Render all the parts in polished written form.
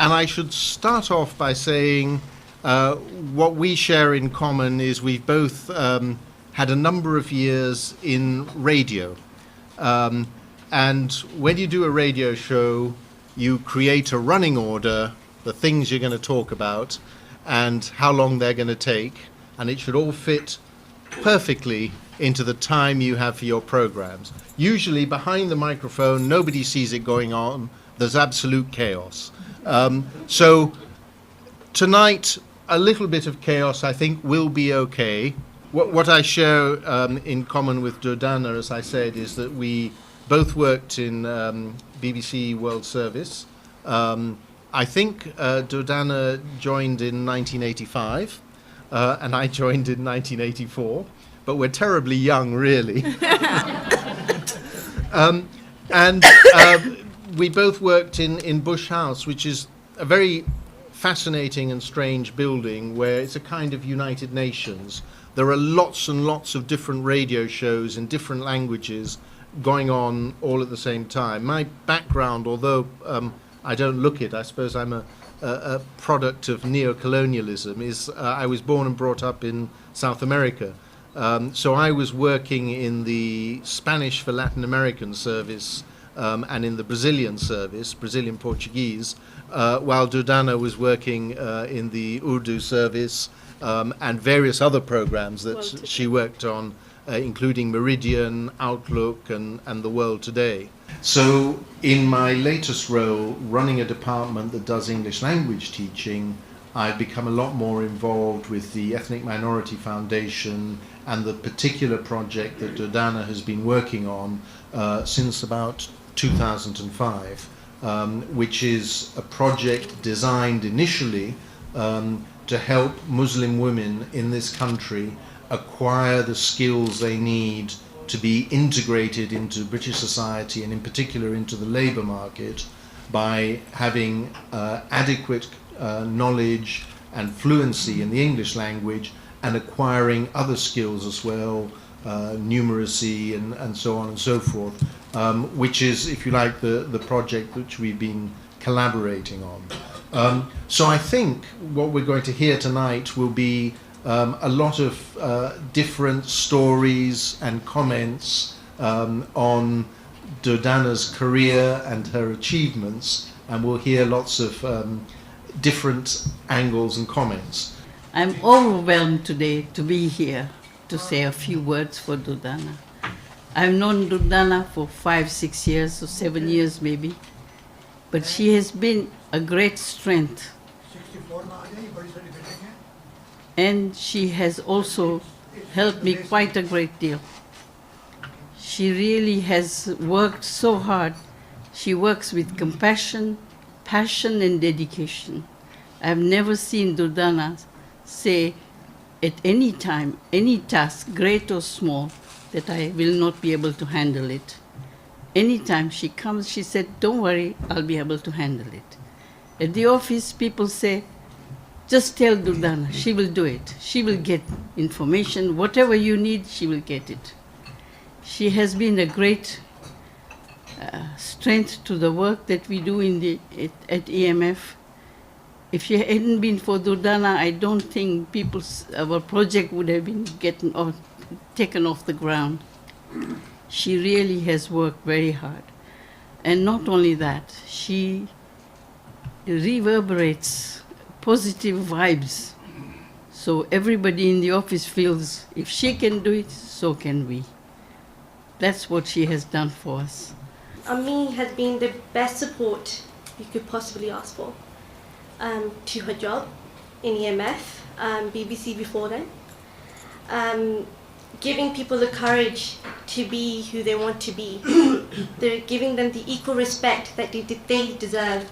And I should start off by saying what we share in common is we've both had a number of years in radio. And when you do a radio show, you create a running order, the things you're going to talk about, and how long they're going to take, and it should all fit perfectly into the time you have for your programs. Usually behind the microphone, nobody sees it going on. There's absolute chaos. So tonight, a little bit of chaos, I think, will be okay. What I share in common with Durdana, as I said, is that we both worked in BBC World Service. I think Durdana joined in 1985, and I joined in 1984, but we're terribly young, really. And we both worked in Bush House, which is a very fascinating and strange building where it's a kind of United Nations. There are lots and lots of different radio shows in different languages going on all at the same time. My background, although I don't look it, I suppose I'm a product of neo-colonialism, is I was born and brought up in South America. So I was working in the Spanish for Latin American service and in the Brazilian service, Brazilian Portuguese, while Durdana was working in the Urdu service and various other programs that she worked on, including Meridian, Outlook, and The World Today. So in my latest role, running a department that does English language teaching, I've become a lot more involved with the Ethnic Minority Foundation and the particular project that Durdana has been working on since about 2005, which is a project designed initially to help Muslim women in this country acquire the skills they need to be integrated into British society and in particular into the labour market by having adequate knowledge and fluency in the English language and acquiring other skills as well, numeracy and so on and so forth, which is, if you like, the project which we've been collaborating on. So I think what we're going to hear tonight will be a lot of different stories and comments on Durdana's career and her achievements, and we'll hear lots of different angles and comments. I'm overwhelmed today to be here to say a few words for Durdana. I've known Durdana for 5-6 years or 7 years maybe, but she has been a great strength. And she has also helped me quite a great deal. She really has worked so hard. She works with compassion, passion and dedication. I've never seen Durdana say at any time, any task, great or small, that I will not be able to handle it. Anytime she comes, she said, don't worry, I'll be able to handle it. At the office, people say, just tell Durdana, she will do it. She will get information, whatever you need, she will get it. She has been a great strength to the work that we do at EMF. If she hadn't been for Durdana, I don't think our project would have been taken off the ground. She really has worked very hard. And not only that, she reverberates positive vibes. So everybody in the office feels if she can do it, so can we. That's what she has done for us. Ami has been the best support you could possibly ask for to her job in EMF, BBC before then. Giving people the courage to be who they want to be. They're giving them the equal respect that they deserve.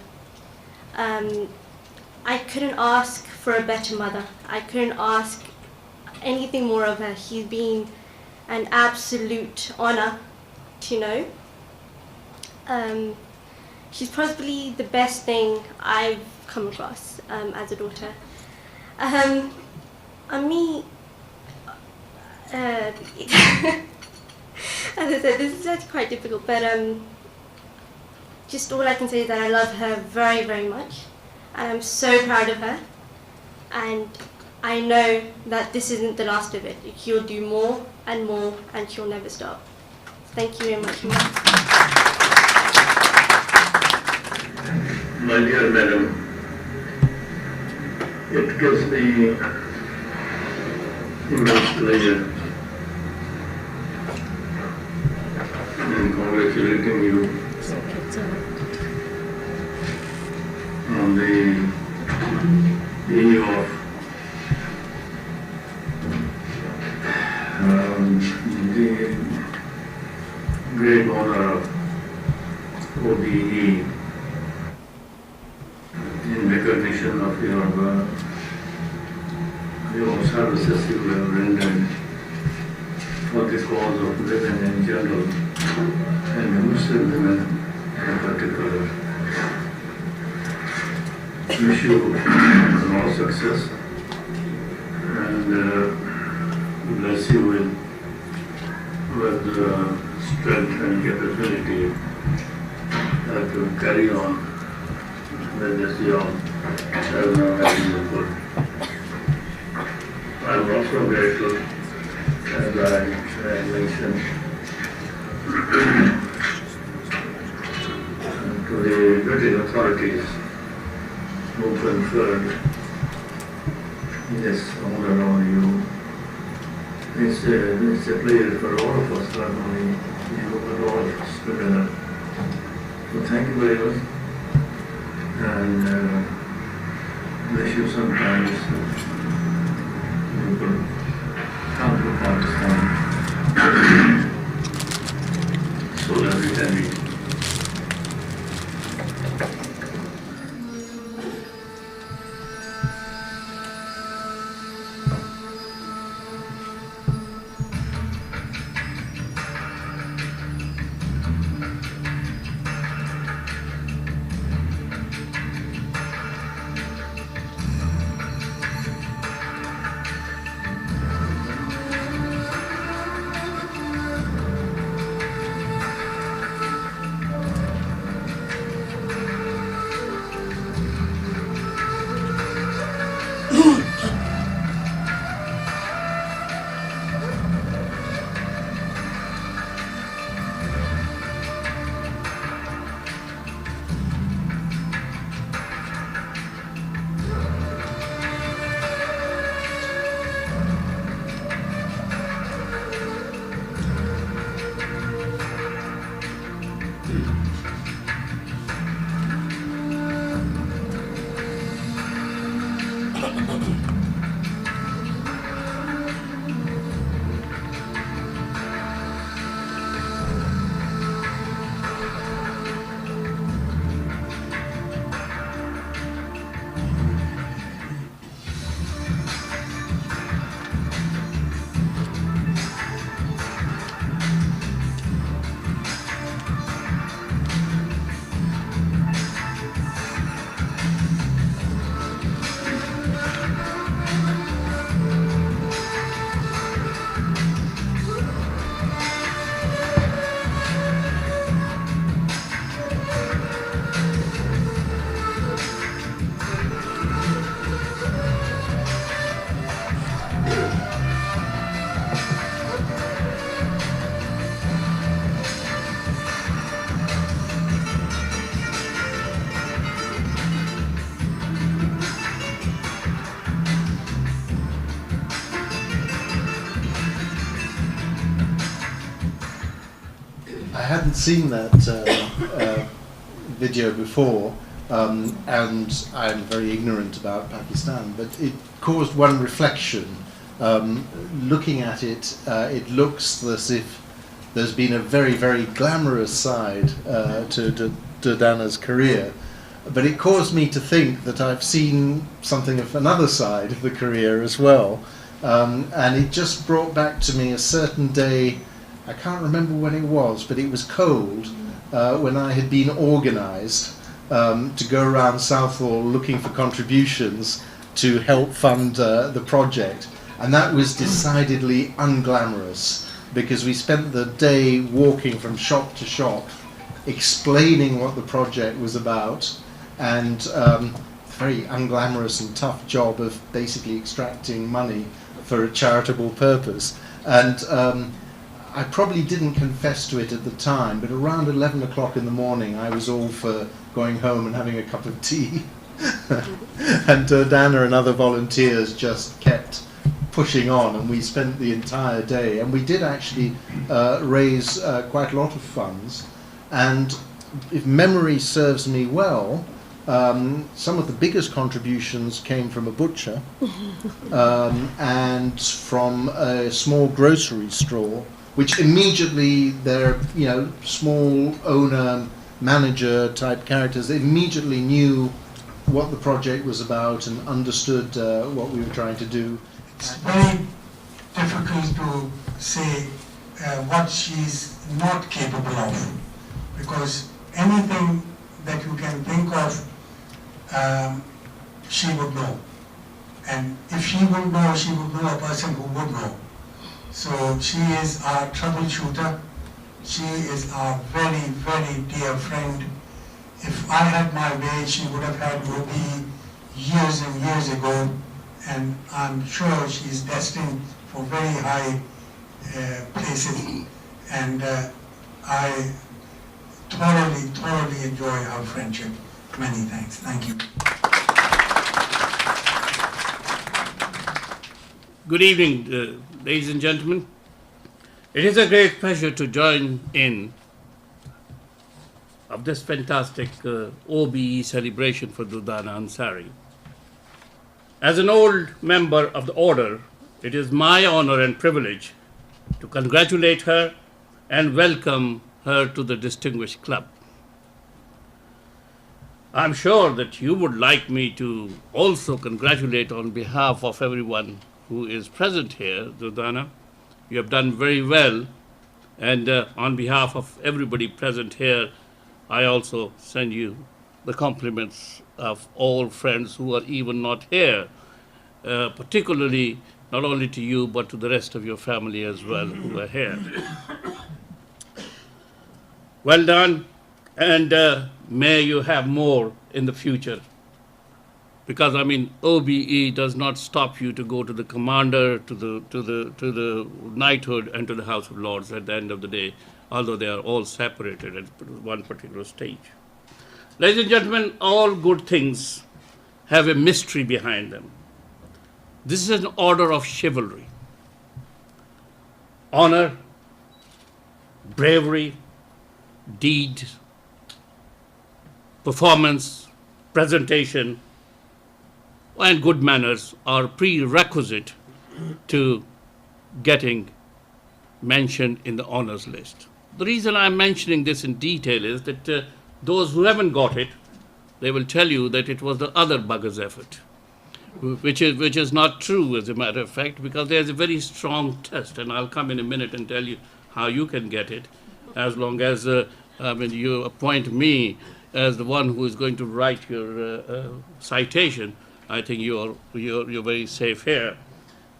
I couldn't ask for a better mother. I couldn't ask anything more of her. She's been an absolute honor to know. She's probably the best thing I've come across as a daughter. Ami, as I said, this is actually quite difficult, but just all I can say is that I love her very, very much. and I'm so proud of her. And I know that this isn't the last of it. She'll do more, and she'll never stop. Thank you very much. My dear madam, it gives me immense pleasure in congratulating you on the eve of the great honor of OBE in recognition of your services you have rendered for the cause of women in general and Muslim women in particular. Wish you more success and bless you with strength and capability to carry on with this job as long as you could. I'm also grateful, as I mentioned, to the British authorities who conferred this honor on you. It's a pleasure for all of us, not only you, but all of us together. So thank you very much, and wish you sometimes you could come to Pakistan so that we can meet. I hadn't seen that video before, and I'm very ignorant about Pakistan, but it caused one reflection. Looking at it, it looks as if there's been a very, very glamorous side to Durdana's career, but it caused me to think that I've seen something of another side of the career as well, and it just brought back to me a certain day. I can't remember when it was, but it was cold when I had been organised to go around Southall looking for contributions to help fund the project, and that was decidedly unglamorous because we spent the day walking from shop to shop explaining what the project was about and very unglamorous and tough job of basically extracting money for a charitable purpose. And I probably didn't confess to it at the time, but around 11 o'clock in the morning I was all for going home and having a cup of tea. And Durdana and other volunteers just kept pushing on, and we spent the entire day, and we did actually raise quite a lot of funds. And if memory serves me well, some of the biggest contributions came from a butcher and from a small grocery store, which immediately their small owner manager type characters immediately knew what the project was about and understood what we were trying to do. It's very difficult to say what she's not capable of, because anything that you can think of, she would know. And if she would know, she would know a person who would know. So she is our troubleshooter. She is our very, very dear friend. If I had my way, she would have had Ruby years and years ago, and I'm sure she's destined for very high places. And I thoroughly enjoy our friendship. Many thanks. Thank you. Good evening, ladies and gentlemen. It is a great pleasure to join in of this fantastic OBE celebration for Durdana Ansari. As an old member of the order, it is my honor and privilege to congratulate her and welcome her to the distinguished club. I'm sure that you would like me to also congratulate on behalf of everyone who is present here, Durdana. You have done very well, and on behalf of everybody present here, I also send you the compliments of all friends who are even not here, particularly not only to you, but to the rest of your family as well who are here. Well done, and may you have more in the future. Because I mean, OBE does not stop you to go to the commander, to the knighthood, and to the House of Lords at the end of the day, although they are all separated at one particular stage. Ladies and gentlemen, all good things have a mystery behind them. This is an order of chivalry, honor, bravery, deed, performance, presentation, and good manners are prerequisite to getting mentioned in the honors list. The reason I'm mentioning this in detail is that those who haven't got it, they will tell you that it was the other bugger's effort, which is not true, as a matter of fact, because there's a very strong test, and I'll come in a minute and tell you how you can get it, as long as you appoint me as the one who is going to write your citation. I think you're very safe here.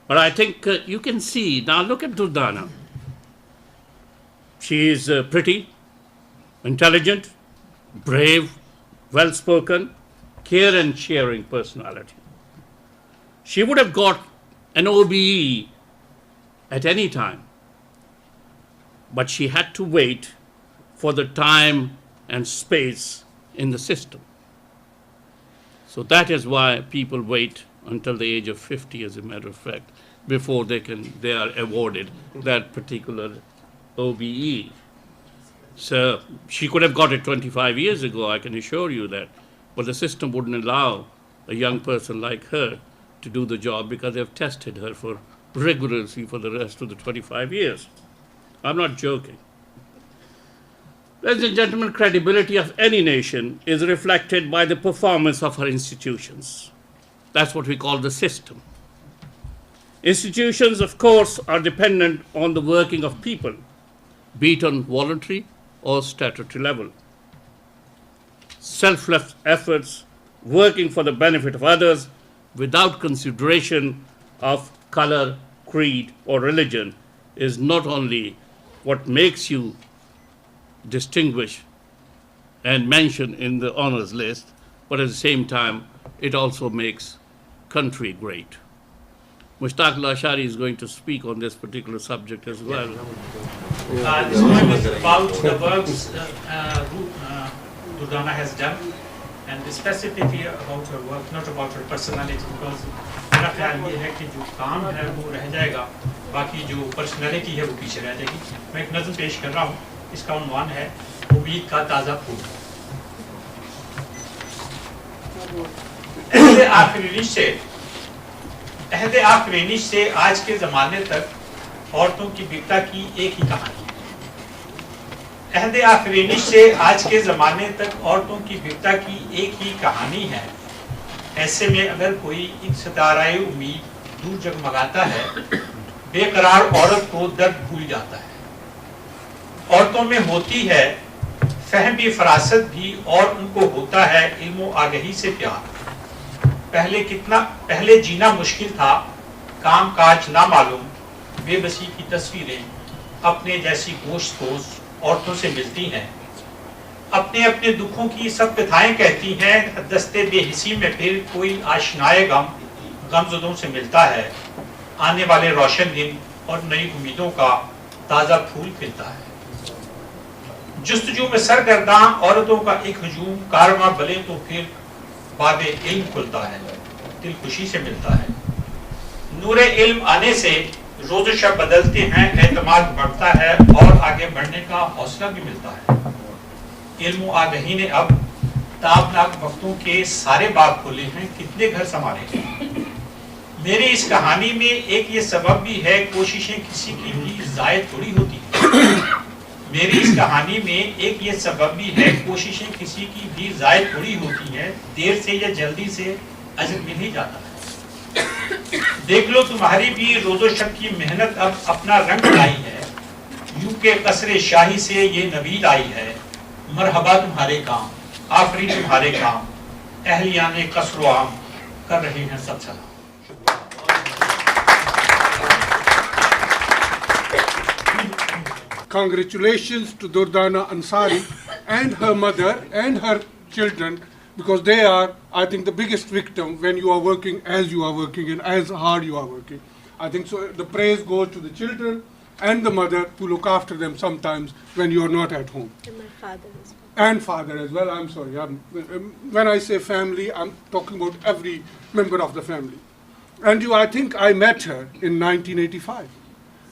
But I think you can see, now look at Durdana. She is pretty, intelligent, brave, well-spoken, care and sharing personality. She would have got an OBE at any time, but she had to wait for the time and space in the system. So that is why people wait until the age of 50, as a matter of fact, before they are awarded that particular OBE. So she could have got it 25 years ago, I can assure you that, but the system wouldn't allow a young person like her to do the job because they've tested her for rigorously for the rest of the 25 years. I'm not joking. Ladies and gentlemen, credibility of any nation is reflected by the performance of her institutions. That's what we call the system. Institutions, of course, are dependent on the working of people, be it on voluntary or statutory level. Selfless efforts, working for the benefit of others without consideration of color, creed, or religion is not only what makes you distinguish and mention in the honors list, but at the same time it also makes country great. Mushtaq Lashari is going to speak on this particular subject as well. This poem is about the works Durdana has done, and specifically about her work, not about her personality, because मेरा ख्याल ये है कि जो काम है वो रह जाएगा, बाकी जो पर्सनैलिटी है वो पीछे रह जाएगी. मैं एक नज़म पेश कर रहा हूँ, इसका उन्वान है उम्मीद का ताज़ा फूल. अहद आफरीनिश से आज के ज़माने तक औरतों की बिकता की एक ही कहानी है. अहद आफरीनिश से आज के ज़माने तक औरतों की बिकता की एक ही कहानी है. ऐसे में अगर कोई एक सिताराए उम्मीद दूर जगमगाता है, बेकरार औरत को दर्द भूल जाता है. औरतों में होती है फहम भी, फरासत भी, और उनको होता है इल्म आगही से प्यार. पहले जीना मुश्किल था, काम काज ना मालूम, बेबसी की तस्वीरें अपने जैसी गोश्त पोश औरतों से मिलती हैं. अपने अपने दुखों की सब कथाएं कहती हैं, दस्ते बेहिसी में फिर कोई आशनाए गमज़दों से मिलता है. आने वाले रोशन दिन और नई उम्मीदों का ताज़ा फूल खिलता है. जुस्तजू में सरगर्दां औरतों का एक हजूम, कारवां बले तो फिर बाबे इल्म खुलता है, दिल खुशी से मिलता है. नूरे इल्म आने से रोज़ शब बदलते हैं, एतमाद बढ़ता है और आगे बढ़ने का हौसला भी मिलता है. इल्म आगही ने अब ताबनाक वक्तों के सारे बाब खोले हैं, कितने घर संभाले हैं. मेरी इस कहानी में एक ये सबब भी है, कोशिशें किसी की भी ज़ायद थोड़ी होती हैं. मेरी इस कहानी में एक ये सबब भी है, कोशिशें किसी की भी ज़ायद थोड़ी होती हैं. देर से या जल्दी से अजर मिल ही जाता है. देख लो तुम्हारी भी रोज़ो शब की मेहनत अब अपना रंग लाई है. यूं के कसरे शाही से ये नवीद आई है. मरहबा तुम्हारे काम, आफरी तुम्हारे काम, अहलियाने कसरो आम कर रहे हैं सब सलाम. Congratulations to Durdana Ansari and her mother and her children, because they are, I think, the biggest victim when you are working as you are working and as hard you are working. I think so. The praise goes to the children and the mother to look after them sometimes when you are not at home. And my father as well. And father as well. I'm sorry. When I say family, I'm talking about every member of the family. And I think I met her in 1985.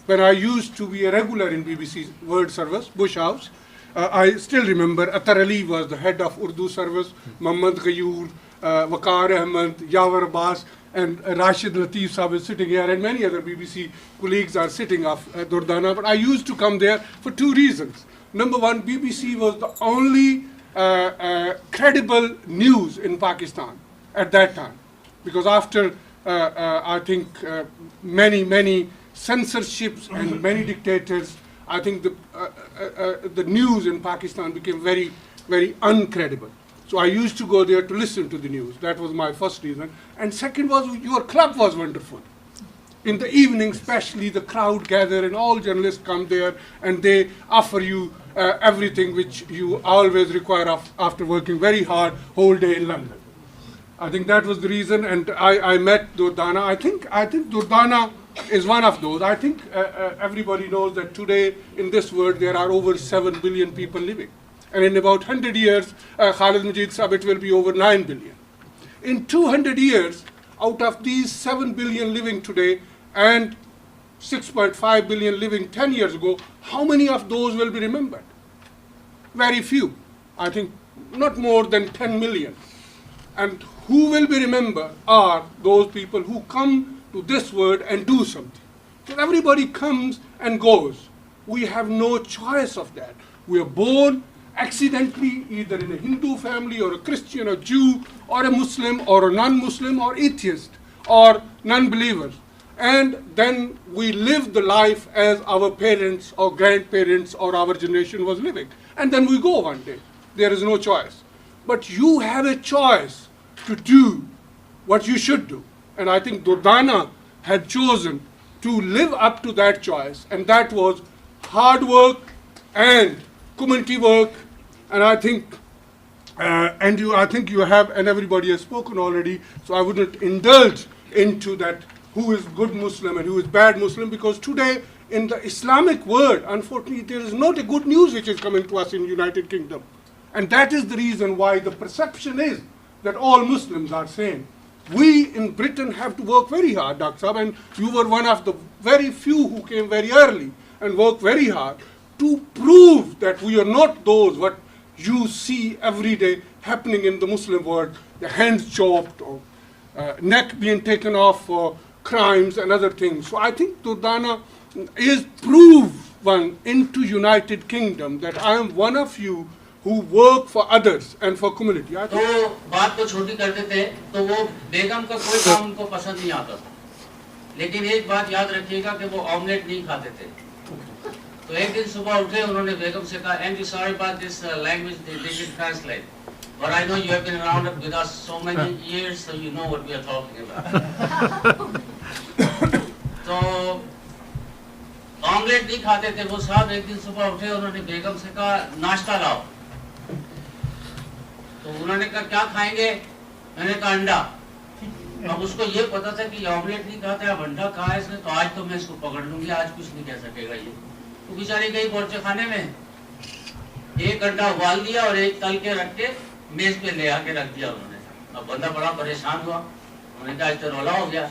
When I used to be a regular in BBC World Service, Bush House. I still remember Atar Ali was the head of Urdu service, Mohammad Ghayur, Waqar Ahmed, Yawar Abbas, and Rashid Latif Sahib is sitting here, and many other BBC colleagues are sitting off Durdana. But I used to come there for two reasons. Number one, BBC was the only credible news in Pakistan at that time. Because after, I think, many censorships and many dictators, I think the news in Pakistan became very, very uncredible. So I used to go there to listen to the news. That was my first reason. And second was, your club was wonderful. In the evening especially, the crowd gather and all journalists come there and they offer you everything which you always require after working very hard whole day in London. I think that was the reason, and I met Durdana. I think Durdana is one of those. I think everybody knows that today in this world there are over 7 billion people living. And in about 100 years, Khalid Majid said it will be over 9 billion. In 200 years, out of these 7 billion living today and 6.5 billion living 10 years ago, how many of those will be remembered? Very few. I think not more than 10 million. And who will be remembered are those people who come to this world and do something. So everybody comes and goes. We have no choice of that. We are born accidentally either in a Hindu family or a Christian or Jew or a Muslim or a non-Muslim or atheist or non-believers. And then we live the life as our parents or grandparents or our generation was living. And then we go one day. There is no choice. But you have a choice to do what you should do. And I think Durdana had chosen to live up to that choice. And that was hard work and community work. And I think And I think you have, and everybody has spoken already, so I wouldn't indulge into that who is good Muslim and who is bad Muslim, because today in the Islamic world, unfortunately, there is not a good news which is coming to us in United Kingdom. And that is the reason why the perception is that all Muslims are same. We in Britain have to work very hard, Dr. Saab, and you were one of the very few who came very early and worked very hard to prove that we are not those what you see every day happening in the Muslim world, the hands chopped or neck being taken off for crimes and other things. So I think Durdana is proven into United Kingdom that I am one of you who work for others and for community. तो बात को छोटी करते थे तो वो बेगम का कोई काम उनको पसंद नहीं आता था, लेकिन एक बात याद रखिएगा कि वो ऑमलेट नहीं खाते थे। तो एक दिन सुबह उठे, उन्होंने बेगम से कहा, "I'm sorry about this language they didn't translate, but I know you have been around with us so many years, so you know what we are talking about." तो ऑमलेट नहीं खाते थे वो साहब। एक दिन सुबह उठे, उन्होंने बेगम से कहा, "नाश्ता लाओ।" तो उन्होंने कहा, "क्या खाएंगे?" मैंने कहा, "अंडा।" अब उसको ये पता था कि ऑमलेट नहीं खाता है, अब अंडा कहा है इसने, तो आज तो मैं इसको पकड़ लूंगी, आज कुछ नहीं कह सकेगा ये। तो बेचारी गई बोर्चे खाने में, एक अंडा उबाल दिया और एक तल के रख के मेज पे ले आके रख दिया उन्होंने। अब बंदा बड़ा परेशान हुआ, उन्होंने कहा, "आज तो रौला हो गया,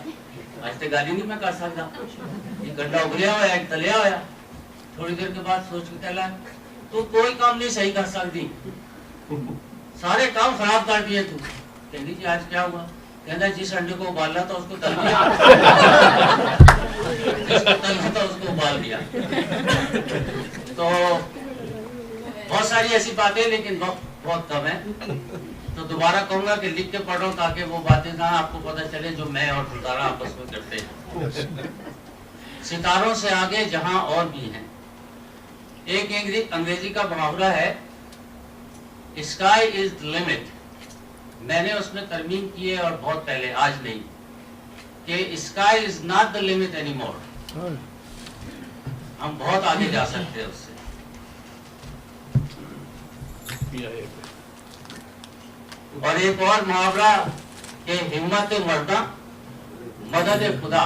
आज तो गाली नहीं मैं कर सकता, एक अंडा उबलिया हुआ एक तलिया हुआ।" थोड़ी देर के बाद सोच के कहला, "तू कोई काम नहीं सही कर सकती, सारे काम खराब कर दिए तू।" कहती जी आज क्या हुआ? कहता जिस अंडे को उबाला था उसको तल दिया, जिसको तलना था उसको उबाल दिया। तो बहुत सारी ऐसी बातें, लेकिन बहुत कम है। तो दोबारा कहूंगा कि लिख के पढ़ो ताकि वो बातें ना आपको पता चले जो मैं और दुर्दाना आपस में करते हैं। सितारों से आगे जहां और भी हैं। एक अंग्रेजी का मुहावरा है, स्काई इज द लिमिट। मैंने उसमें तरमीम की है और बहुत पहले, आज नहीं, कि sky is not the limit any more. हम बहुत आगे जा सकते हैं उससे। और एक और मुहावरा कि हिम्मत मर्दा मदद खुदा।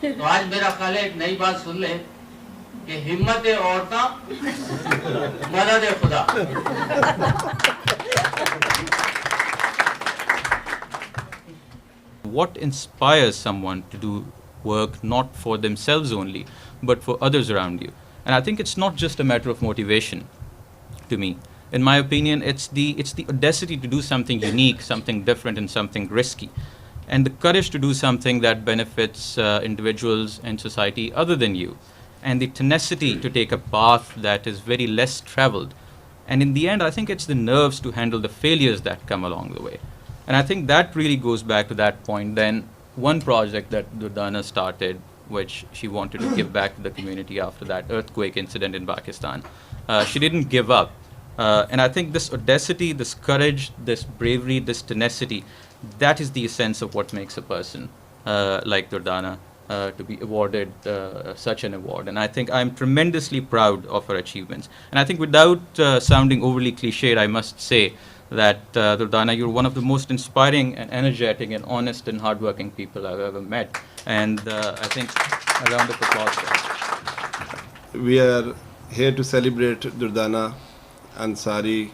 तो आज मेरा ख्याल है एक नई बात सुन ले कि हिम्मत औरता मदद खुदा। What inspires someone to do work not for themselves only, but for others around you? And I think it's not just a matter of motivation to me. In my opinion, it's the audacity to do something unique, something different, and something risky. And the courage to do something that benefits individuals and society other than you. And the tenacity to take a path that is very less traveled. And in the end, I think it's the nerves to handle the failures that come along the way. And I think that really goes back to that point. Then one project that Durdana started, which she wanted to give back to the community after that earthquake incident in Pakistan. She didn't give up. And I think this audacity, this courage, this bravery, this tenacity, that is the essence of what makes a person like Durdana to be awarded such an award. And I think I'm tremendously proud of her achievements. And I think without sounding overly cliched, I must say that Durdana, you're one of the most inspiring and energetic and honest and hardworking people I've ever met. And I think a round of applause for her. We are here to celebrate Durdana Ansari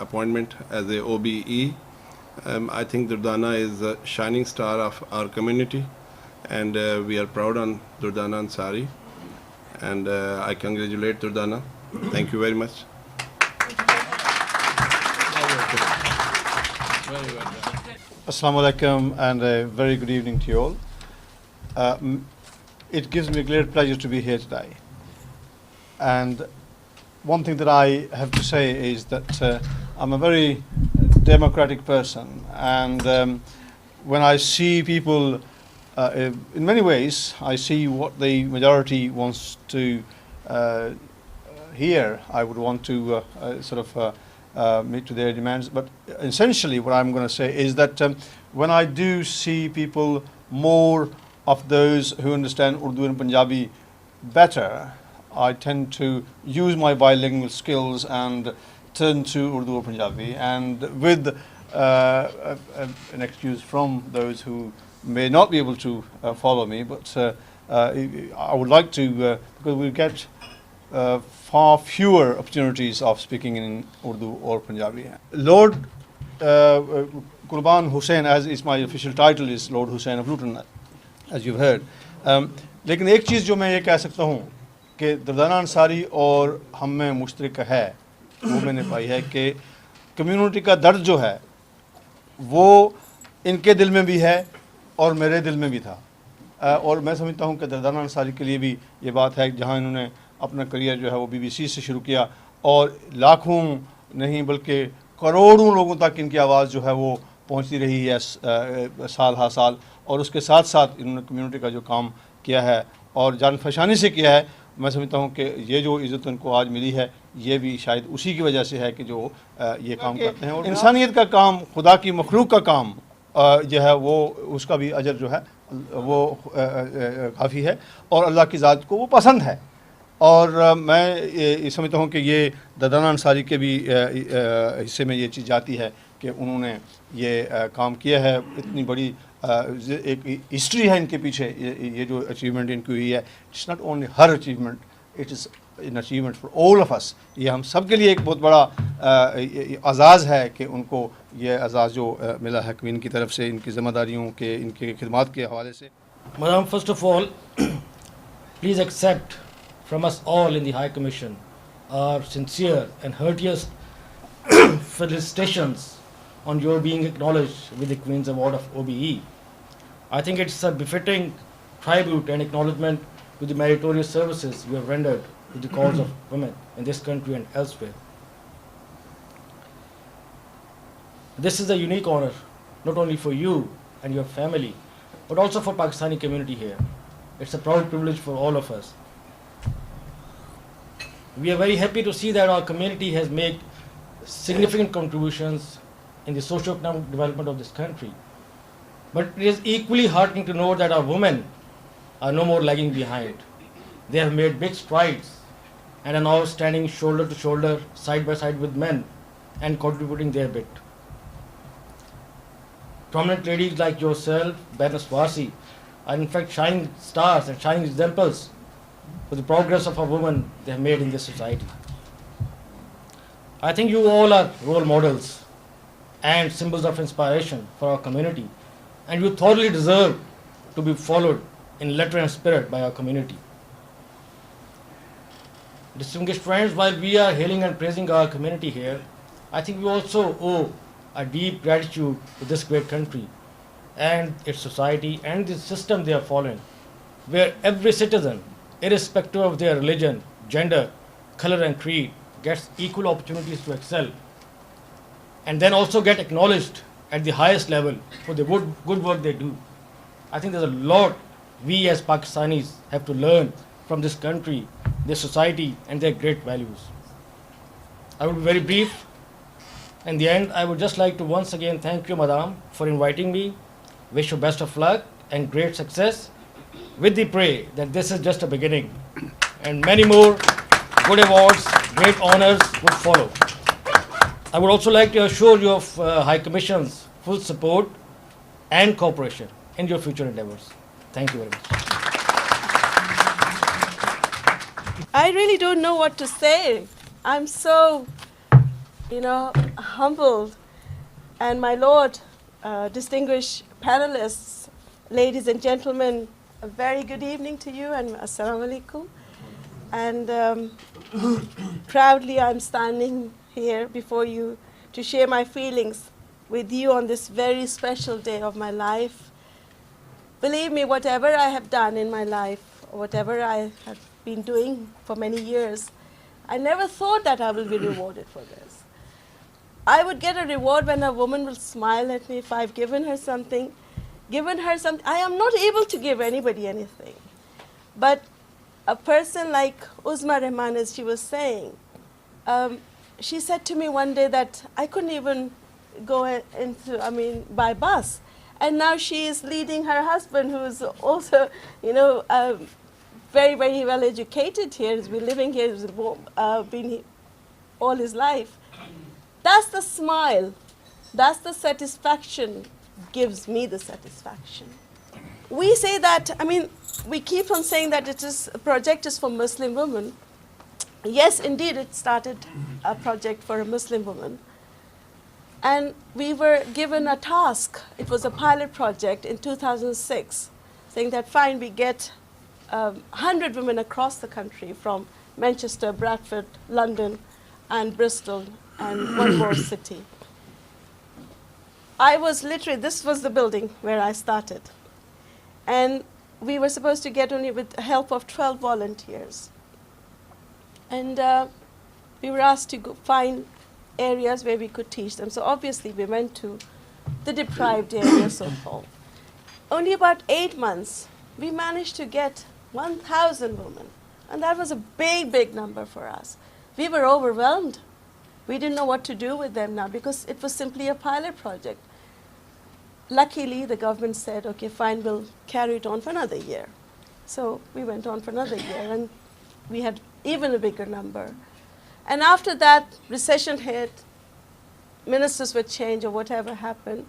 appointment as a OBE. I think Durdana is a shining star of our community, and we are proud on Durdana Ansari, and I congratulate Durdana. Thank you very much. Assalamu alaikum and a very good evening to you all. It gives me great pleasure to be here today. And one thing that I have to say is that I'm a very democratic person, and when I see people, in many ways, I see what the majority wants to hear. I would want to meet to their demands. But essentially what I'm going to say is that when I do see people, more of those who understand Urdu and Punjabi better, I tend to use my bilingual skills and turn to Urdu or Punjabi, and with an excuse from those who may not be able to follow me, but I would like to, because we get far fewer opportunities of speaking in Urdu or Punjabi. Lord Qurban Hussain, as is my official title, is Lord Hussain of Luton, as you've heard. लेकिन एक चीज़ जो मैं ये कह सकता हूँ कि दर्दाना अंसारी और हम में मुश्तरक है, वो मैंने पाई है कि कम्युनिटी का दर्द जो है वो इनके दिल में भी है और मेरे दिल में भी था। और मैं समझता हूँ कि दर्दाना अंसारी के लिए भी ये बात है, जहाँ इन्होंने अपना करियर जो है वो BBC से शुरू किया और लाखों नहीं बल्कि करोड़ों लोगों तक इनकी आवाज़ जो है वो पहुँचती रही है साल हर साल, और उसके साथ साथ इन्होंने कम्युनिटी का जो काम किया है और जान फशानी से किया है। मैं समझता हूँ कि ये जो इज़्ज़त उनको आज मिली है ये भी शायद उसी की वजह से है कि जो ये काम करते हैं, और इंसानियत का काम, खुदा की मखलूक का काम जो है वो उसका भी अजर जो है वो काफ़ी है और अल्लाह की ज़ात को वो पसंद है। और मैं ये समझता हूँ कि ये दर्दाना अंसारी के भी हिस्से में ये चीज़ जाती है कि उन्होंने ये काम किया है। इतनी बड़ी एक हिस्ट्री है इनके पीछे, ये जो अचीवमेंट इनकी हुई है, it's not only her achievement, it is an achievement for all of us. ये हम सब के लिए एक बहुत बड़ा एजाज़ है कि उनको ये एजाज़ जो मिला है क्वीन की तरफ से, इनकी ज़िम्मेदारियों के, इनकी खिदमत के हवाले से। Madam, first of all, please accept from us all in the High Commission our sincere and heartiest felicitations on your being acknowledged with the Queen's Award of OBE. I think it's a befitting tribute and acknowledgement to the meritorious services you have rendered to the cause of women in this country and elsewhere. This is a unique honor, not only for you and your family, but also for Pakistani community here. It's a proud privilege for all of us. We are very happy to see that our community has made significant contributions in the socio-economic development of this country. But it is equally heartening to know that our women are no more lagging behind. They have made big strides and are now standing shoulder to shoulder, side by side with men and contributing their bit. Prominent ladies like yourself, Baroness Warsi, are in fact shining stars and shining examples for the progress of a woman they have made in this society. I think you all are role models and symbols of inspiration for our community, and you thoroughly deserve to be followed in letter and spirit by our community. Distinguished friends, while we are hailing and praising our community here, I think we also owe a deep gratitude to this great country and its society and the system they are following, where every citizen, irrespective of their religion, gender, color and creed, gets equal opportunities to excel and then also get acknowledged at the highest level for the good work they do. I think there's a lot we as Pakistanis have to learn from this country, their society and their great values. I will be very brief. In the end, I would just like to once again thank you, Madam, for inviting me. Wish you best of luck and great success, with the pray that this is just a beginning and many more good awards, great honors would follow. I would also like to assure you of High Commission's full support and cooperation in your future endeavors. Thank you very much. I really don't know what to say. I'm so, humbled. And my lord, distinguished panelists, ladies and gentlemen, a very good evening to you and assalamu alaikum. And proudly I'm standing here before you to share my feelings with you on this very special day of my life. Believe me, whatever I have done in my life, or whatever I have been doing for many years, I never thought that I will be rewarded for this. I would get a reward when a woman will smile at me if I've given her something. I am not able to give anybody anything. But a person like Uzma Rahman, as she was saying, she said to me one day that I couldn't even go by bus. And now she is leading her husband, who's also, very, very well educated here. He's been living here, he's been here all his life. That's the smile. That's the satisfaction, gives me the satisfaction. We say that, I mean, we keep on saying that a project is for Muslim women. Yes, indeed, it started a project for a Muslim woman. And we were given a task. It was a pilot project in 2006, saying that fine, we get 100 women across the country from Manchester, Bradford, London, and Bristol, and one more city. I was literally, this was the building where I started. And we were supposed to get only with the help of 12 volunteers. And we were asked to go find areas where we could teach them. So obviously we went to the deprived areas, so-called. Only about 8 months, we managed to get 1,000 women. And that was a big, big number for us. We were overwhelmed. We didn't know what to do with them now because it was simply a pilot project. Luckily, the government said, okay, fine, we'll carry it on for another year. So we went on for another year, and we had even a bigger number. And after that, recession hit, ministers were changed or whatever happened,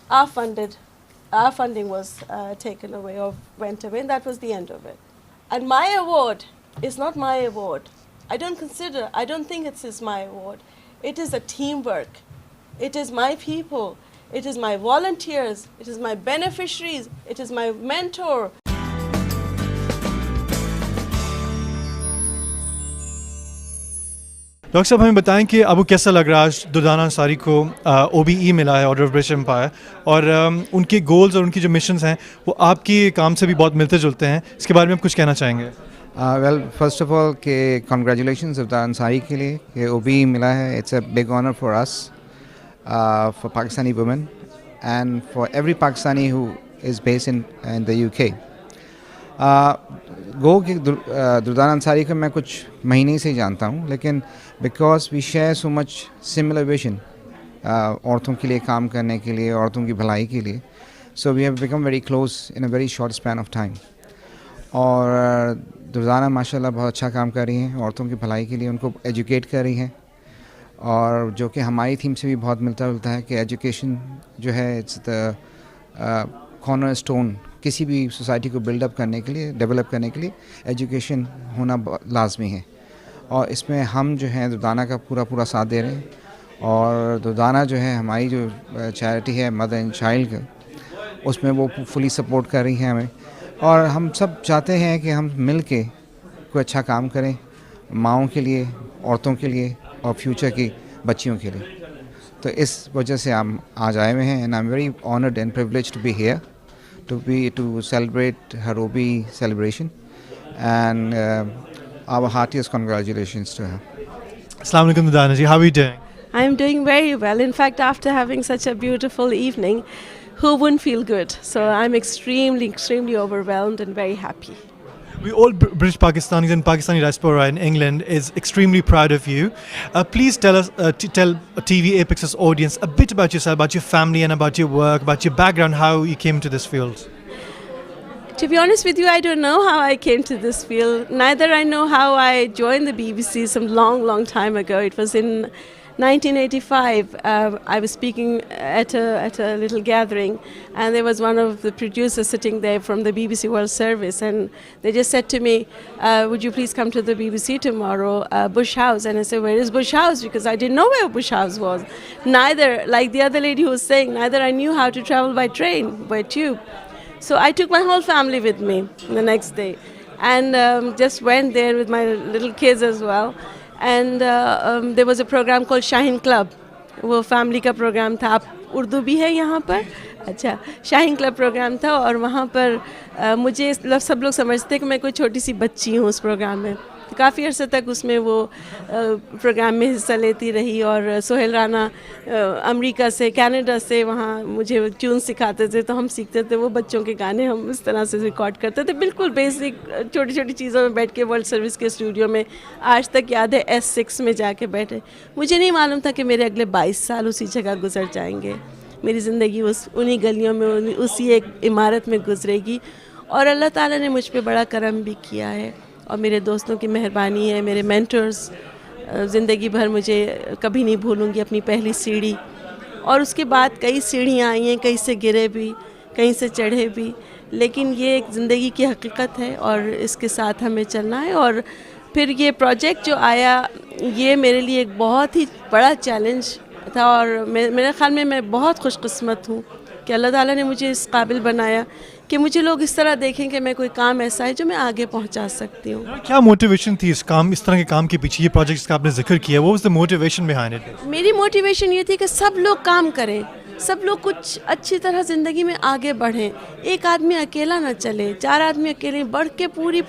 our funding was taken away or went away, and that was the end of it. And my award is not my award. I don't think it is my award. It is a teamwork. It is my people. It is my volunteers. It is my beneficiaries. It is my mentor. Doctor साहब हमें बताएं कि आपको कैसा लग रहा है आज दुर्दाना अंसारी को OBE मिला है, ऑर्डर ऑफ ब्रिटिश एम्पायर, और उनके गोल्स और उनकी जो मिशंस हैं वो आपके काम से भी बहुत मिलते जुलते हैं, इसके बारे में आप कुछ कहना चाहेंगे? वेल फर्स्ट ऑफ ऑल के कॉन्ग्रेचुलेशंस दुर्दाना अंसारी के लिए कि OBE मिला है. It's a big honour for us, for Pakistani women and for every Pakistani who is based in the UK. गो कि दुर्दाना अंसारी को मैं कुछ महीने से ही जानता हूँ, लेकिन because we share so much similar vision औरतों के लिए काम करने के लिए, औरतों की भलाई के लिए, so we have become very close in a very short span of time. और दुर्दाना माशाल्लाह बहुत अच्छा काम कर रही हैं औरतों की भलाई के लिए, उनको एजुकेट कर रही हैं, और जो कि हमारी थीम से भी बहुत मिलता जुलता है कि एजुकेशन जो है इट्स द कॉर्नर स्टोन किसी भी सोसाइटी को बिल्डअप करने के लिए, डेवलप करने के लिए एजुकेशन होना लाजमी है. और इसमें हम जो है दुर्दाना का पूरा साथ दे रहे हैं. और दुर्दाना जो है हमारी जो चैरिटी है मदर एंड चाइल्ड का, उसमें वो फुली सपोर्ट कर रही हैं हमें. और हम सब चाहते हैं कि हम मिल के कोई अच्छा काम करें माँओं के लिए, औरतों के लिए और फ्यूचर की बच्चियों के लिए. तो इस वजह से हम आज आए हुए हैं. And I am very honoured and privileged to be here to celebrate her OBE celebration, and our heartiest congratulations to her. Assalamu alaikum Durdana ji, how are you doing? I am doing very well. In fact, after having such a beautiful evening, who wouldn't feel good? So I'm extremely overwhelmed and very happy. We all British Pakistanis and Pakistani diaspora in England is extremely proud of you. Please tell us, tell TVapex's audience a bit about yourself, about your family, and about your work, about your background, how you came to this field. To be honest with you, I don't know how I came to this field. Neither I know how I joined the BBC some long time ago. It was in 1985. I was speaking at a little gathering, and there was one of the producers sitting there from the BBC World Service, and they just said to me, would you please come to the BBC tomorrow, Bush House? And I said, where is Bush House? Because I didn't know where Bush House was. Neither, like the other lady who was saying, neither I knew how to travel by train, by tube. So I took my whole family with me the next day, and just went there with my little kids as well. And there was a program called Shaheen Club. वो family का programme था. आप उर्दू भी है यहाँ पर? अच्छा, Shaheen club programme था, और वहाँ पर मुझे सब लोग समझते कि मैं कोई छोटी सी बच्ची हूँ उस प्रोग्राम में. तो काफ़ी अर्से तक उसमें वो प्रोग्राम में हिस्सा लेती रही. और सोहेल राना अमेरिका से, कनाडा से वहाँ मुझे ट्यून सिखाते थे, तो हम सीखते थे वो बच्चों के गाने, हम इस तरह से रिकॉर्ड करते थे. बिल्कुल बेसिक छोटी चीज़ों में बैठ के वर्ल्ड सर्विस के स्टूडियो में. आज तक याद है S6 में जाके बैठे. मुझे नहीं मालूम था कि मेरे अगले 22 साल उसी जगह गुजर जाएंगे. मेरी ज़िंदगी उन्हीं गलियों में, उसी एक इमारत में गुजरेगी. और अल्लाह ताला ने मुझ पे बड़ा करम भी किया है, और मेरे दोस्तों की मेहरबानी है, मेरे मेंटर्स زندگی بھر مجھے کبھی نہیں بھولوں گی اپنی پہلی سیڑھی. اور اس کے بعد کئی سیڑھیاں آئی ہیں, کہیں سے گرے بھی, کہیں سے چڑھے بھی, لیکن یہ ایک زندگی کی حقیقت ہے اور اس کے ساتھ ہمیں چلنا ہے. اور پھر یہ پروجیکٹ جو آیا یہ میرے لیے ایک بہت ہی بڑا چیلنج تھا, اور میرے خیال میں بہت خوش قسمت ہوں کہ اللہ تعالیٰ نے مجھے اس قابل بنایا کہ مجھے لوگ اس طرح دیکھیں کہ میں کوئی کام ایسا ہے جو میں آگے پہنچا سکتی ہوں. کیا موٹیویشن تھی اس طرح کے کام کے پیچھے, یہ پروجیکٹس کا آپ نے ذکر کیا, what was the motivation behind it? میری موٹیویشن یہ تھی کہ سب لوگ کام کریں, سب لوگ کچھ اچھی طرح زندگی میں آگے بڑھیں. ایک آدمی اکیلا نہ چلے, 4 آدمی اکیلے بڑھ کے پوری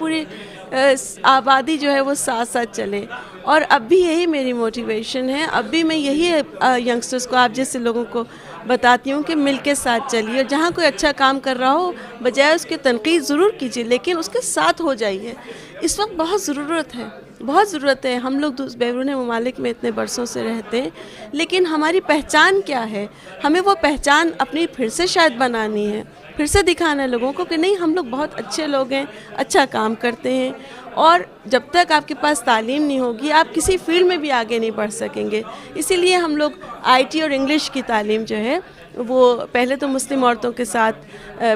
آبادی جو ہے وہ ساتھ ساتھ چلے. اور اب بھی یہی میری موٹیویشن ہے, اب بھی میں یہی ینگسٹرز کو, آپ جیسے لوگوں کو بتاتی ہوں کہ مل کے ساتھ چلیے. جہاں کوئی اچھا کام کر رہا ہو بجائے اس کی تنقید ضرور کیجیے, لیکن اس کے ساتھ ہو جائیے. اس وقت بہت ضرورت ہے. ہم لوگ بیرون ممالک میں اتنے برسوں سے رہتے ہیں, لیکن ہماری پہچان کیا ہے؟ ہمیں وہ پہچان اپنی پھر سے شاید بنانی ہے, پھر سے دکھانا ہے لوگوں کو کہ نہیں, ہم لوگ بہت اچھے لوگ ہیں, اچھا کام کرتے ہیں. اور جب تک آپ کے پاس تعلیم نہیں ہوگی آپ کسی فیلڈ میں بھی آگے نہیں بڑھ سکیں گے. اسی لیے ہم لوگ IT اور انگلش کی تعلیم جو ہے وہ پہلے تو مسلم عورتوں کے ساتھ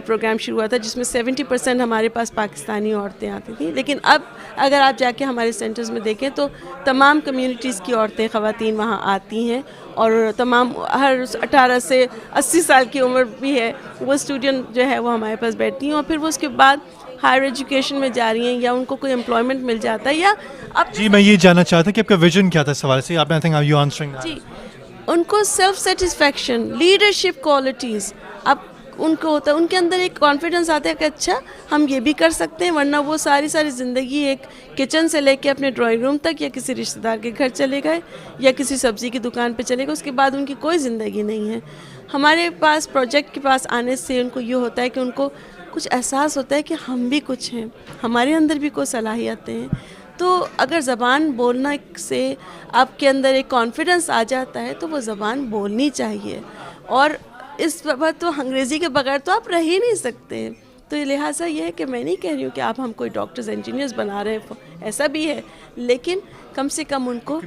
پروگرام شروع ہوا تھا جس میں 70% ہمارے پاس پاکستانی عورتیں آتی تھیں, لیکن اب اگر آپ جا کے ہمارے سینٹرز میں دیکھیں تو تمام کمیونٹیز کی عورتیں, خواتین وہاں آتی ہیں, اور تمام ہر 18 سے 80 سال کی عمر بھی ہے وہ اسٹوڈنٹ جو ہے وہ ہمارے پاس بیٹھتی ہیں, اور پھر وہ اس کے بعد ہائر ایجوکیشن میں جا رہی ہیں یا ان کو کوئی امپلائمنٹ مل جاتا ہے. یا جی میں یہ جاننا چاہتا ہوں کہ آپ کا ویژن کیا تھا اس حوالے سے, آپ نے آئی یو آنسرنگ دیٹ. جی ان کو سیلف سیٹسفیکشن, لیڈرشپ کوالٹیز اب ان کو ہوتا ہے, ان کے اندر ایک کانفیڈنس آتا ہے کہ اچھا ہم یہ بھی کر سکتے ہیں. ورنہ وہ ساری زندگی ایک کچن سے لے کے اپنے ڈرائنگ روم تک یا کسی رشتہ دار کے گھر چلے گئے یا کسی سبزی کی دکان پہ چلے گئے, اس کے بعد ان کی کوئی زندگی نہیں ہے. ہمارے پاس پروجیکٹ کے پاس آنے سے ان کو یہ ہوتا ہے کہ ان کو کچھ احساس ہوتا ہے کہ ہم بھی کچھ ہیں, ہمارے اندر بھی کوئی صلاحیتیں ہیں. تو اگر زبان بولنا سے آپ کے اندر ایک کانفیڈنس آ جاتا ہے تو وہ زبان بولنی چاہیے, اور اس وقت تو انگریزی کے بغیر تو آپ رہ ہی نہیں سکتے. تو لہٰذا یہ ہے کہ میں نہیں کہہ رہی ہوں کہ آپ ہم کوئی ڈاکٹرز انجینئرز بنا رہے ہیں, ایسا بھی ہے, لیکن کم سے کم ان کو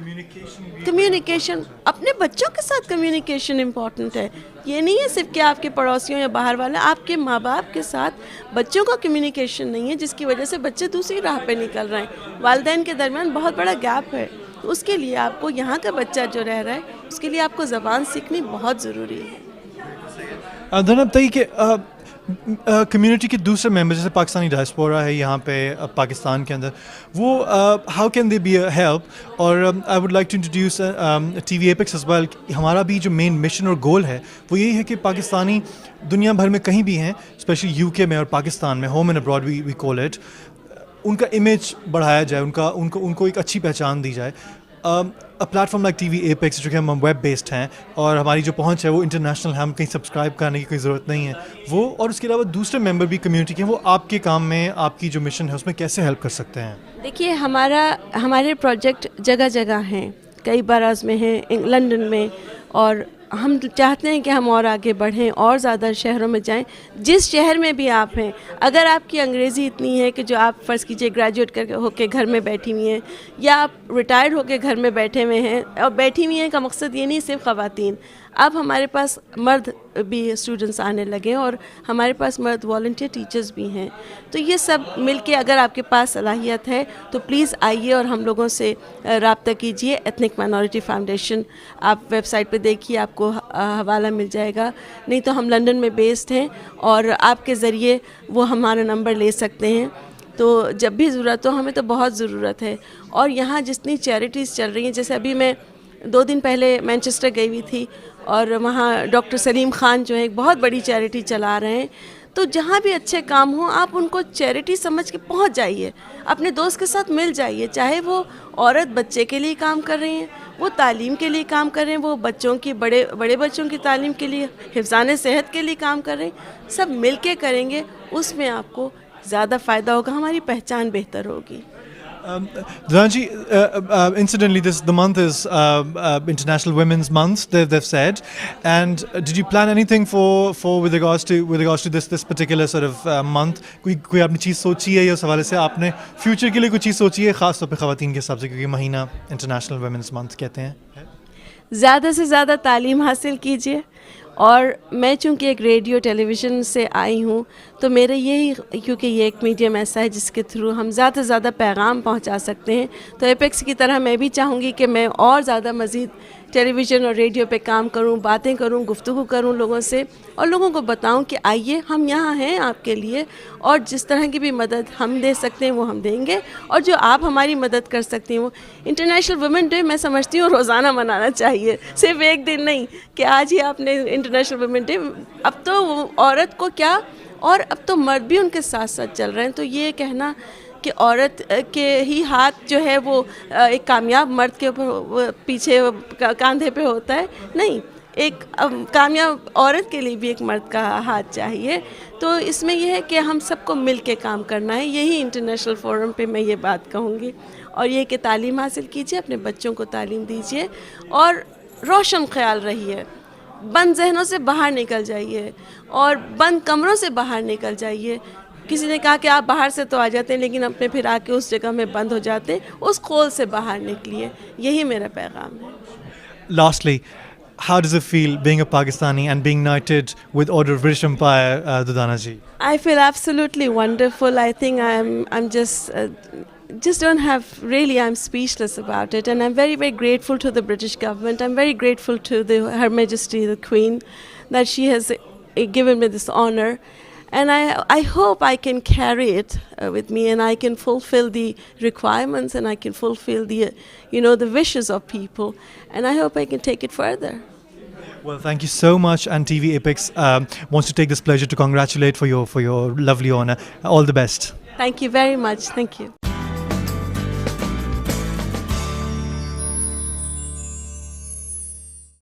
کمیونیکیشن, اپنے بچوں کے ساتھ کمیونیکیشن امپورٹنٹ ہے. یہ نہیں ہے صرف کہ آپ کے پڑوسیوں یا باہر والے, آپ کے ماں باپ کے ساتھ بچوں کا کمیونیکیشن نہیں ہے, جس کی وجہ سے بچے دوسری راہ پہ نکل رہے ہیں. والدین کے درمیان بہت بڑا گیپ ہے. اس کے لیے آپ کو یہاں کا بچہ جو رہ رہا ہے اس کے لیے آپ کو زبان سیکھنی بہت ضروری ہے. دھنا بتائیے کہ کمیونٹی کے دوسرے ممبر جیسے پاکستانی ڈائسپورا ہے یہاں پہ پاکستان کے اندر, وہ how can they be a help, اور I would like to introduce TVapex as well. ہمارا بھی جو مین مشن اور گول ہے وہ یہی ہے کہ پاکستانی دنیا بھر میں کہیں بھی ہیں, اسپیشلی UK میں اور پاکستان میں, home and abroad we call it, ان کا امیج بڑھایا جائے, ان کو ایک اچھی پہچان دی جائے. پلیٹ فارم لائک TVapex جو کہ ہم ویب بیسڈ ہیں اور ہماری جو پہنچ ہے وہ انٹرنیشنل ہے, ہم کہیں سبسکرائب کرنے کی کوئی ضرورت نہیں ہے وہ, اور اس کے علاوہ دوسرے ممبر بھی کمیونٹی کے ہیں, وہ آپ کے کام میں آپ کی جو مشن ہے اس میں کیسے ہیلپ کر سکتے ہیں؟ دیکھیے ہمارے پروجیکٹ جگہ جگہ ہیں, کئی باراز میں ہیں, لنڈن میں, اور ہم چاہتے ہیں کہ ہم اور آگے بڑھیں اور زیادہ شہروں میں جائیں. جس شہر میں بھی آپ ہیں, اگر آپ کی انگریزی اتنی ہے کہ جو آپ فرض کیجئے گریجویٹ ہو کے گھر میں بیٹھی ہوئی ہیں, یا آپ ریٹائرڈ ہو کے گھر میں بیٹھے ہوئے ہیں, اور بیٹھی ہوئی ہیں کا مقصد یہ نہیں صرف خواتین, اب ہمارے پاس مرد بھی اسٹوڈنٹس آنے لگے اور ہمارے پاس مرد والنٹیئر ٹیچرز بھی ہیں. تو یہ سب مل کے اگر آپ کے پاس صلاحیت ہے تو پلیز آئیے اور ہم لوگوں سے رابطہ کیجیے. ایتھنک مائنورٹی فاؤنڈیشن آپ ویب سائٹ پہ دیکھیے, آپ کو حوالہ مل جائے گا. نہیں تو ہم لنڈن میں بیسڈ ہیں اور آپ کے ذریعے وہ ہمارا نمبر لے سکتے ہیں. تو جب بھی ضرورت ہو, ہمیں تو بہت ضرورت ہے. اور یہاں جتنی چیریٹیز چل رہی ہیں, جیسے ابھی میں 2 دن پہلے مینچسٹر گئی ہوئی تھی, اور وہاں ڈاکٹر سلیم خان جو ہے ایک بہت بڑی چیریٹی چلا رہے ہیں. تو جہاں بھی اچھے کام ہوں آپ ان کو چیریٹی سمجھ کے پہنچ جائیے, اپنے دوست کے ساتھ مل جائیے, چاہے وہ عورت بچے کے لیے کام کر رہی ہیں, وہ تعلیم کے لیے کام کر رہے ہیں, وہ بچوں کی بڑے بچوں کی تعلیم کے لیے, حفظان صحت کے لیے کام کر رہے ہیں. سب مل کے کریں گے, اس میں آپ کو زیادہ فائدہ ہوگا, ہماری پہچان بہتر ہوگی. Durdana ji, incidentally, the month is International Women's Month. They've said, and did you plan anything for with regards to this particular sort of month? कोई आपने चीज़ सोची है या उस हवाले से आपने फ्यूचर के लिए कोई चीज़ सोची है खास तौर पे ख़वातीन के हिसाब से, क्योंकि महीना इंटरनेशनल वुमेन्स मंथ कहते हैं? ज़्यादा से ज़्यादा तालीम हासिल कीजिए, और मैं चूँकि एक रेडियो टेलीविज़न से आई हूँ तो मेरे यही, क्योंकि ये एक मीडियम ऐसा है जिसके थ्रू हम ज़्यादा से ज़्यादा पैगाम पहुँचा सकते हैं, तो एपेक्स की तरह मैं भी चाहूँगी कि मैं और ज़्यादा मज़ीद टेलीविज़न और रेडियो पे काम करूं, बातें करूं, गुफ्तगू करूं लोगों से, और लोगों को बताऊं कि आइए हम यहाँ हैं आपके लिए, और जिस तरह की भी मदद हम दे सकते हैं वो हम देंगे, और जो आप हमारी मदद कर सकती हैं वो। इंटरनेशनल वुमेन डे मैं समझती हूँ रोज़ाना मनाना चाहिए, सिर्फ एक दिन नहीं कि आज ही आपने इंटरनेशनल वुमेन डे। अब तो औरत को क्या, और अब तो मर्द भी उनके साथ साथ चल रहे हैं, तो ये कहना कि औरत के ही हाथ जो है वो एक कामयाब मर्द के ऊपर पीछे कंधे पे होता है, नहीं, एक कामयाब औरत के लिए भी एक मर्द का हाथ चाहिए। तो इसमें यह है कि हम सबको मिल के काम करना है, यही इंटरनेशनल फोरम पे मैं ये बात कहूँगी। और ये कि तालीम हासिल कीजिए, अपने बच्चों को तालीम दीजिए, और रोशन ख्याल रहिए, बंद जहनों से बाहर निकल जाइए और बंद कमरों से बाहर निकल जाइए। किसी ने कहा कि आप बाहर से तो आ जाते हैं लेकिन अपने फिर आके उस जगह में बंद हो जाते हैं, उस खोल से बाहर निकलिए, यही मेरा पैगाम है। Lastly, how does it feel being a Pakistani and being knighted with Order of British Empire, Durdana ji? I feel absolutely wonderful. I think I'm just don't have, really I'm speechless about it, and I'm very, very grateful to the British government. I'm very grateful to Her Majesty the Queen that she has given me this honor. And I hope I can carry it with me, and I can fulfill the requirements, and I can fulfill the, the wishes of people, and I hope I can take it further. Well, thank you so much, and TV Apex wants to take this pleasure to congratulate for your lovely honor. All the best. Thank you very much. Thank you.